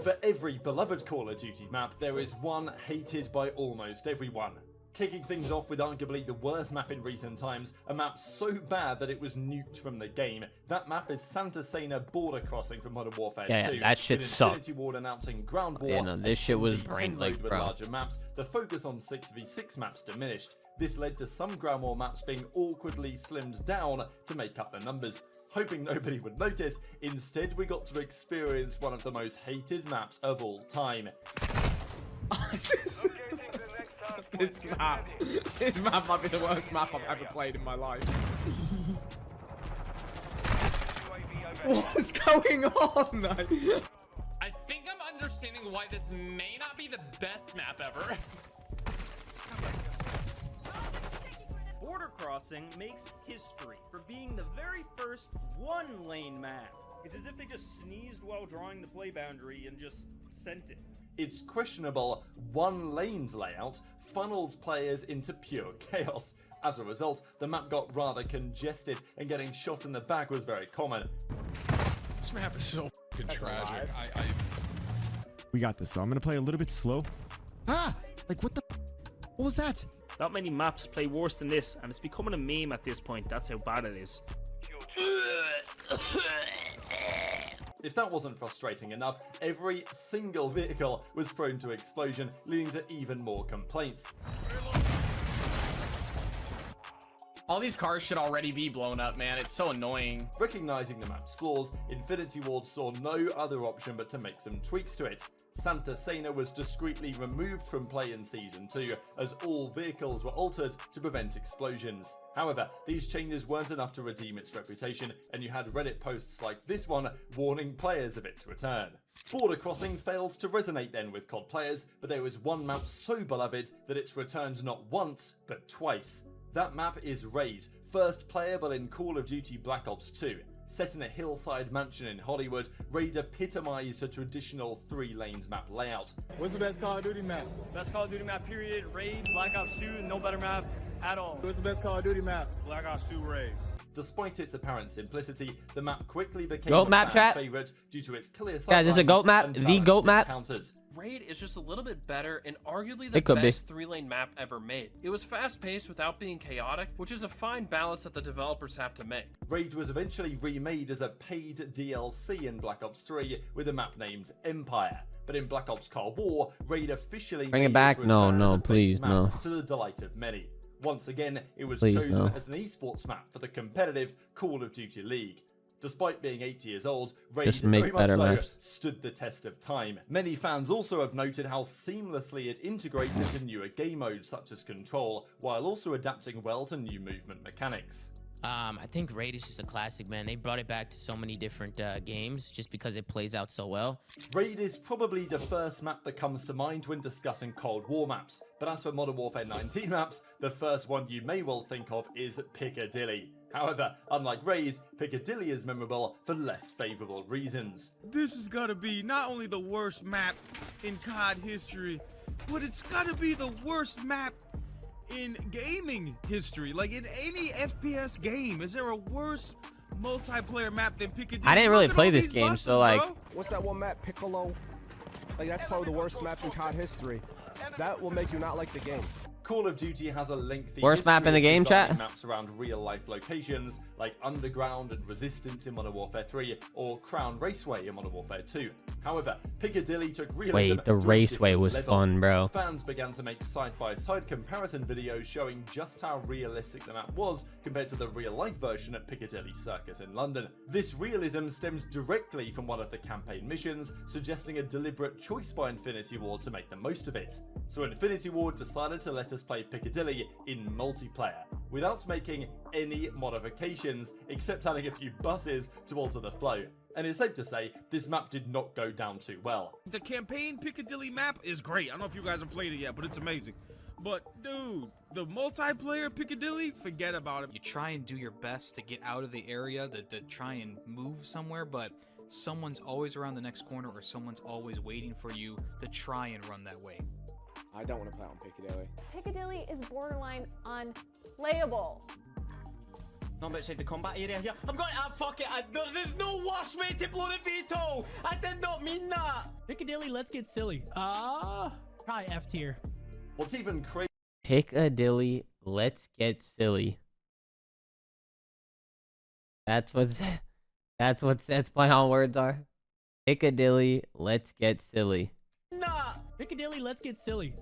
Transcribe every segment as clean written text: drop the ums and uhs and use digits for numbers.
For every beloved Call of Duty map, there is one hated by almost everyone. Kicking things off with arguably the worst map in recent times, a map so bad that it was nuked from the game. That map is Santa Sana border crossing from Modern Warfare 2. Yeah, that shit sucked. Infinity Ward announcing Ground War. Yeah, no, this shit was brain mode leaked, with bro. larger maps, the focus on 6v6 maps diminished. This led to some Ground War maps being awkwardly slimmed down to make up the numbers. Hoping nobody would notice, instead we got to experience one of the most hated maps of all time. This map might be the worst map I've ever played in my life. What's going on? I think I'm understanding why this may not be the best map ever. Border Crossing makes history for being the very first one-lane map. It's as if they just sneezed while drawing the play boundary and just sent it. Its questionable one lanes layout funnels players into pure chaos. As a result, the map got rather congested and getting shot in the back was very common. This map is so fucking tragic. We got this though. I'm gonna play a little bit slow. Ah! Like what the? What was that? Not many maps play worse than this, and it's becoming a meme at this point. That's how bad it is. If that wasn't frustrating enough, every single vehicle was prone to explosion, leading to even more complaints. All these cars should already be blown up, man. It's so annoying. Recognizing the map's flaws, Infinity Ward saw no other option but to make some tweaks to it. Santa Sana was discreetly removed from play in Season 2, as all vehicles were altered to prevent explosions. However, these changes weren't enough to redeem its reputation, and you had Reddit posts like this one warning players of its return. Border Crossing failed to resonate then with CoD players, but there was one map so beloved that it's returned not once, but twice. That map is Raid, first playable in Call of Duty Black Ops 2. Set in a hillside mansion in Hollywood, Raid epitomized a traditional 3-lanes map layout. What's the best Call of Duty map? Best Call of Duty map, period. Raid, Black Ops 2, no better map at all. What's the best Call of Duty map? Black Ops 2 Raid. Despite its apparent simplicity, the map quickly became Goat a map, fan chat. favorite due to its clear Yeah, this is a goat map, and the balanced goat map. encounters. Raid is just a little bit better and arguably the It could best 3-lane map ever made. It was fast-paced without being chaotic, which is a fine balance that the developers have to make. Raid was eventually remade as a paid DLC in Black Ops 3 with a map named Empire. But in Black Ops Cold War, Raid officially Bring it made back? its No, return no, as a base please, map no. to the delight of many. Once again, it was Please, chosen no. as an esports map for the competitive Call of Duty League. Despite being 8 years old, Raid Just make very much better so maps. stood the test of time. Many fans also have noted how seamlessly it integrates into newer game modes such as Control, while also adapting well to new movement mechanics. I think Raid is just a classic, man. They brought it back to so many different games just because it plays out so well. Raid is probably the first map that comes to mind when discussing Cold War maps, but as for Modern Warfare 19 maps, the first one you may well think of is Piccadilly. However, unlike Raid, Piccadilly is memorable for less favourable reasons. This is gonna be not only the worst map in COD history, but it's gotta be the worst map in gaming history. Like in any FPS game, is there a worse multiplayer map than Piccadilly? I didn't really Look at play all this these game, buses, so like, bro. What's that one map, Piccolo? Like that's probably the worst map in COD history. That will make you not like the game. Call of Duty has a lengthy Worst map in the history of game, designing chat? maps around real-life locations like Underground and Resistance in Modern Warfare 3 or Crown Raceway in Modern Warfare 2. However, Piccadilly took realism wait, the to a raceway different was level. fun, bro. Fans began to make side-by-side comparison videos showing just how realistic the map was compared to the real-life version at Piccadilly Circus in London. This realism stems directly from one of the campaign missions, suggesting a deliberate choice by Infinity Ward to make the most of it. So Infinity Ward decided to let us play Piccadilly in multiplayer, without making any modifications, except adding a few buses to alter the flow. And it's safe to say, this map did not go down too well. The campaign Piccadilly map is great. I don't know if you guys have played it yet, but it's amazing. But dude, the multiplayer Piccadilly, forget about it. You try and do your best to get out of the area, to try and move somewhere, but someone's always around the next corner or someone's always waiting for you to try and run that way. I don't want to play on Piccadilly. Piccadilly is borderline unplayable. I'm outside the combat area here. I'm going to... fuck it. There's no worse way to blow the veto. I did not mean that. Piccadilly, let's get silly. Probably F tier. What's even crazy... Piccadilly, let's get silly. That's what sets play on words are. Piccadilly, let's get silly. Nah. Piccadilly, let's get silly.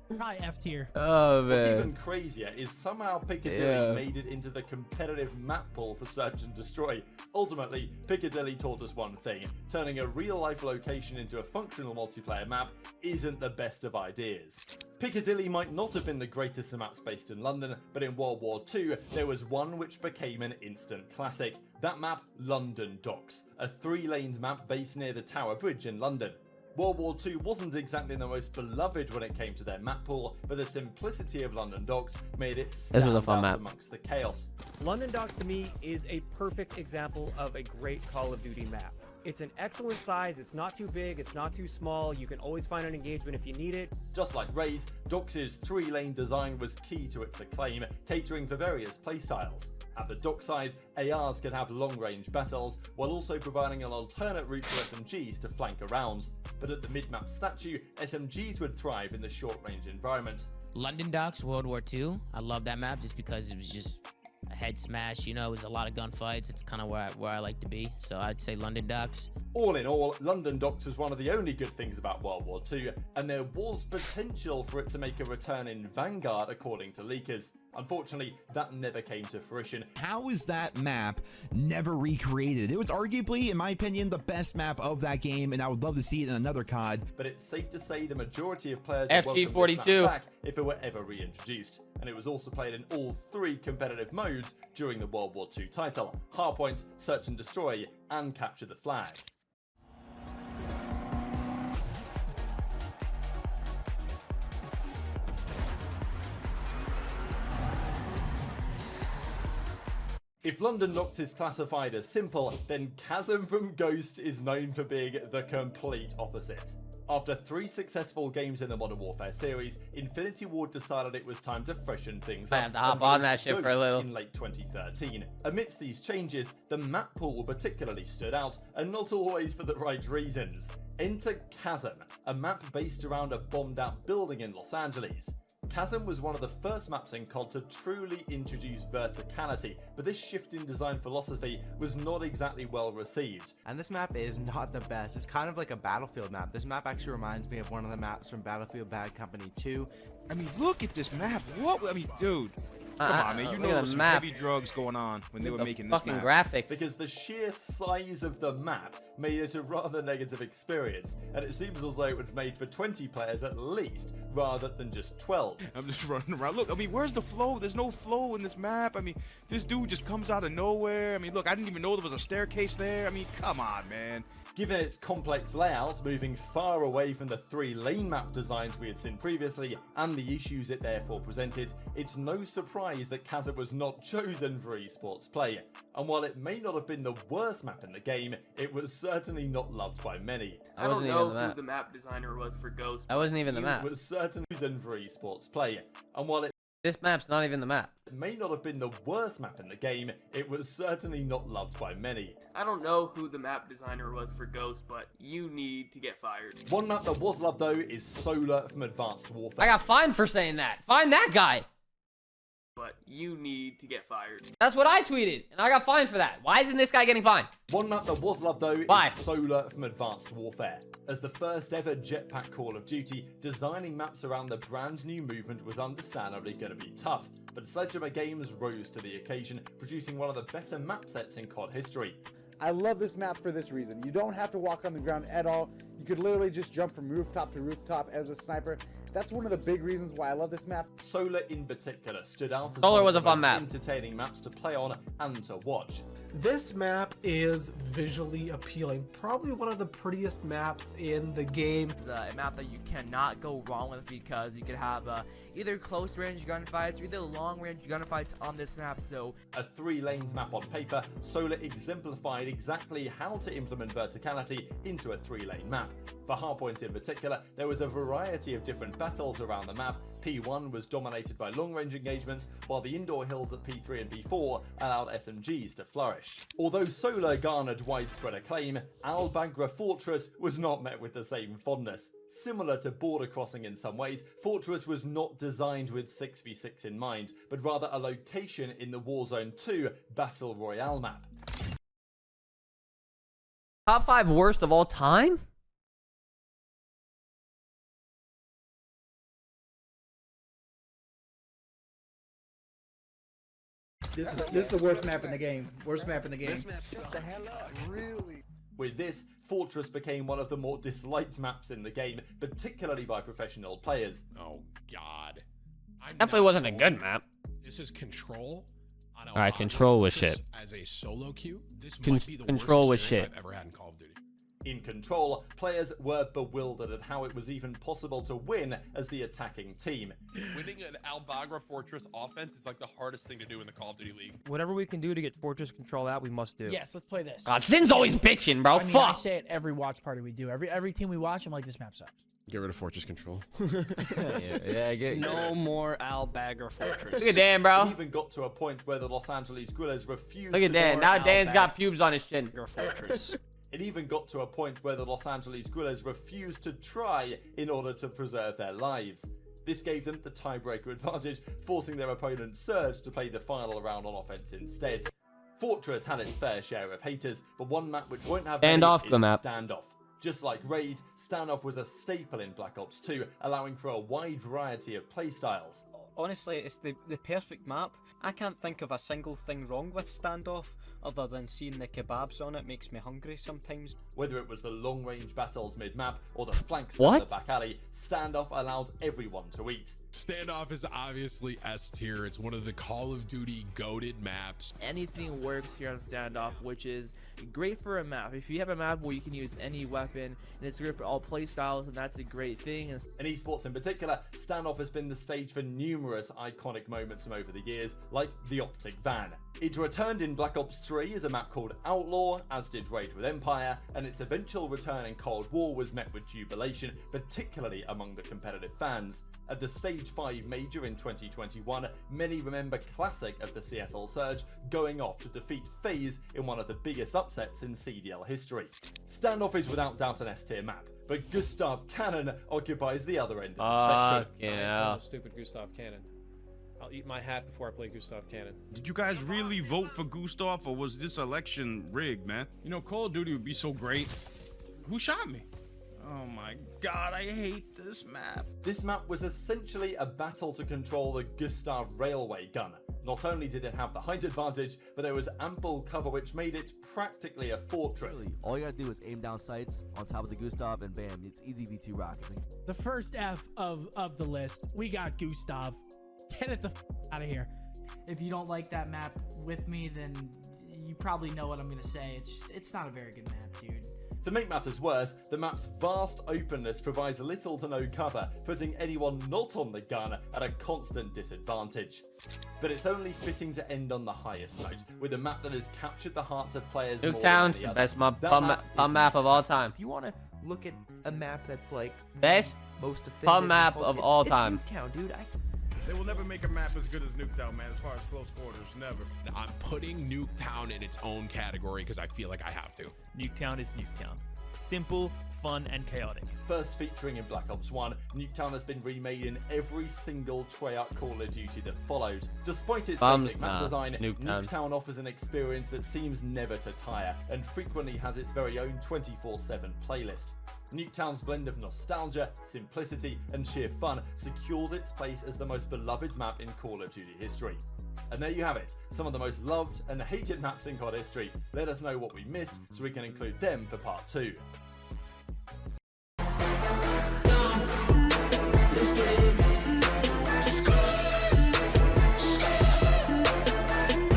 Probably F tier. Oh What's man. even crazier is somehow Piccadilly made it into the competitive map pool for Search and Destroy. Ultimately, Piccadilly taught us one thing: turning a real-life location into a functional multiplayer map isn't the best of ideas. Piccadilly might not have been the greatest of maps based in London, but in World War II, there was one which became an instant classic. That map, London Docks, a 3-lanes map based near the Tower Bridge in London. World War II wasn't exactly the most beloved when it came to their map pool, but the simplicity of London Docks made it stand out amongst the chaos. London Docks to me is a perfect example of a great Call of Duty map. It's an excellent size, it's not too big, it's not too small, you can always find an engagement if you need it. Just like Raid, Docks' 3-lane design was key to its acclaim, catering for various playstyles. At the dock size, ARs could have long-range battles, while also providing an alternate route for SMGs to flank around. But at the mid-map statue, SMGs would thrive in the short-range environment. London Docks, World War II. I love that map just because it was just a head smash, you know, it was a lot of gunfights. It's kind of where I like to be, so I'd say London Docks. All in all, London Docks was one of the only good things about World War II, and there was potential for it to make a return in Vanguard according to leakers. Unfortunately, that never came to fruition. How is that map never recreated? It was arguably, in my opinion, the best map of that game, and I would love to see it in another COD. But it's safe to say the majority of players FG42 would welcome this map back if it were ever reintroduced. And it was also played in all 3 competitive modes during the World War II title: Hardpoint, Search and Destroy, and Capture the Flag. If London Docks is classified as simple, then Chasm from Ghost is known for being the complete opposite. After 3 successful games in the Modern Warfare series, Infinity Ward decided it was time to freshen things up. I have to hop on that shit for a little. In late 2013. Amidst these changes, the map pool particularly stood out, and not always for the right reasons. Enter Chasm, a map based around a bombed-out building in Los Angeles. Chasm was one of the first maps in CoD to truly introduce verticality, but this shift in design philosophy was not exactly well received. And this map is not the best. It's kind of like a Battlefield map. This map actually reminds me of one of the maps from Battlefield Bad Company 2. I mean, look at this map. What? I mean, dude. Come on, man. You know there was some heavy drugs going on when they were making this map. Graphic. Because the sheer size of the map made it a rather negative experience, and it seems as though it was made for 20 players at least, rather than just 12. I'm just running around. Look, I mean, where's the flow? There's no flow in this map. I mean, this dude just comes out of nowhere. I mean, look, I didn't even know there was a staircase there. I mean, come on, man. Given its complex layout, moving far away from the 3-lane map designs we had seen previously, and the issues it therefore presented, it's no surprise that Chasm was not chosen for esports play. And while it may not have been the worst map in the game, it was certainly not loved by many. I don't know who the map designer was for Ghost. That wasn't even the map. It was certainly chosen for esports play. And while it This map's not even the map. may not have been the worst map in the game, it was certainly not loved by many. I don't know who the map designer was for Ghost, but you need to get fired. One map that was loved though is Solar from Advanced Warfare. I got fined for saying that. Find that guy. But you need to get fired. That's what I tweeted, and I got fined for that. Why isn't this guy getting fined? One map that was loved though is Solar from Advanced Warfare. As the first ever jetpack Call of Duty, designing maps around the brand new movement was understandably going to be tough, but Sledgehammer Games rose to the occasion, producing one of the better map sets in CoD history. I love this map for this reason. You don't have to walk on the ground at all. You could literally just jump from rooftop to rooftop as a sniper, That's one of the big reasons why I love this map. Solar in particular stood out as Solar one was of a the fun most map. entertaining maps to play on and to watch. This map is visually appealing. Probably one of the prettiest maps in the game. It's a map that you cannot go wrong with because you could have either close range gunfights or either long range gunfights on this map. So a 3-lanes map on paper, Solar exemplified exactly how to implement verticality into a 3-lane map. For Hardpoint in particular, there was a variety of different battles around the map. P1 was dominated by long-range engagements, while the indoor hills at P3 and P4 allowed SMGs to flourish. Although Solar garnered widespread acclaim, Al Bagra Fortress was not met with the same fondness. Similar to Border Crossing in some ways, Fortress was not designed with 6v6 in mind, but rather a location in the Warzone 2 Battle Royale map. Top 5 worst of all time? This is the worst map in the game. Worst map in the game. This map sucks. The hell up, really? With this, Fortress became one of the more disliked maps in the game, particularly by professional players. Oh God. Definitely wasn't a good map. This is Control. Alright, Control was shit. As a solo queue, this might be the Control was worst shit. experience I've ever had in Call of Duty. In Control, players were bewildered at how it was even possible to win as the attacking team. Winning an Al Bagra Fortress offense is like the hardest thing to do in the Call of Duty League. Whatever we can do to get Fortress Control out, we must do. Yes, let's play this. God, Sin's always bitching, bro. I mean, I Fuck. say it every watch party we do. Every team we watch, I'm like, this map sucks. Get rid of Fortress Control. No more Al Bagra Fortress. Look at Dan, bro. It even got to a point where the Los Angeles Guerrillas refused Look at to Dan. Now Dan's got pubes on his chin. Fortress. It even got to a point where the Los Angeles Guerrillas refused to try in order to preserve their lives. This gave them the tiebreaker advantage, forcing their opponent Surge to play the final round on offense instead. Fortress had its fair share of haters, but one map which won't have Standoff, is good map. Standoff. Just like Raid, Standoff was a staple in Black Ops 2, allowing for a wide variety of playstyles. Honestly, it's the perfect map. I can't think of a single thing wrong with Standoff, other than seeing the kebabs on it makes me hungry sometimes. Whether it was the long-range battles mid-map or the flanks What? down the back alley, Standoff allowed everyone to eat. Standoff is obviously S tier. It's one of the Call of Duty goated maps. anything works here on Standoff, which is great for a map. If you have a map where you can use any weapon and it's great for all play styles, and that's a great thing. In esports in particular, Standoff has been the stage for numerous iconic moments from over the years, like the Optic Van. It returned in Black Ops 3 as a map called Outlaw, as did Raid with Empire, and its eventual return in Cold War was met with jubilation, particularly among the competitive fans. At the Stage 5 Major in 2021, many remember Classic of the Seattle Surge going off to defeat FaZe in one of the biggest upsets in CDL history. Standoff is without doubt an S-tier map, but Gustav Cannon occupies the other end of the spectrum. Yeah. Stupid Gustav Cannon. I'll eat my hat before I play Gustav Cannon. Did you guys really vote for Gustav, or was this election rigged, man? You know, Call of Duty would be so great. Who shot me? Oh my god, I hate this map. This map was essentially a battle to control the Gustav railway gun. Not only did it have the height advantage, but there was ample cover which made it practically a fortress. All you gotta do is aim down sights on top of the Gustav and bam, it's easy V2 rockets. The first F of the list, we got Gustav. Get it the out of here. If you don't like that map with me, then you probably know what I'm gonna say. It's not a very good map, dude. To make matters worse, the map's vast openness provides little to no cover, putting anyone not on the gun at a constant disadvantage. But it's only fitting to end on the highest note, with a map that has captured the hearts of players more than Nuketown's the the other. best That pub map of all time. If you want to look at a map that's like Best most definitive, pub map of all time. It's Nuketown, dude. They will never make a map as good as Nuketown, man, as far as close quarters. Never. I'm putting Nuketown in its own category because I feel like I have to. Nuketown is Nuketown. Simple, fun, and chaotic. First featuring in Black Ops 1, Nuketown has been remade in every single Treyarch Call of Duty that followed. Despite its basic map design, Nuketown offers an experience that seems never to tire, and frequently has its very own 24/7 playlist. Nuketown's blend of nostalgia, simplicity, and sheer fun secures its place as the most beloved map in Call of Duty history. And there you have it, some of the most loved and hated maps in COD history. Let us know what we missed so we can include them for part 2. this game.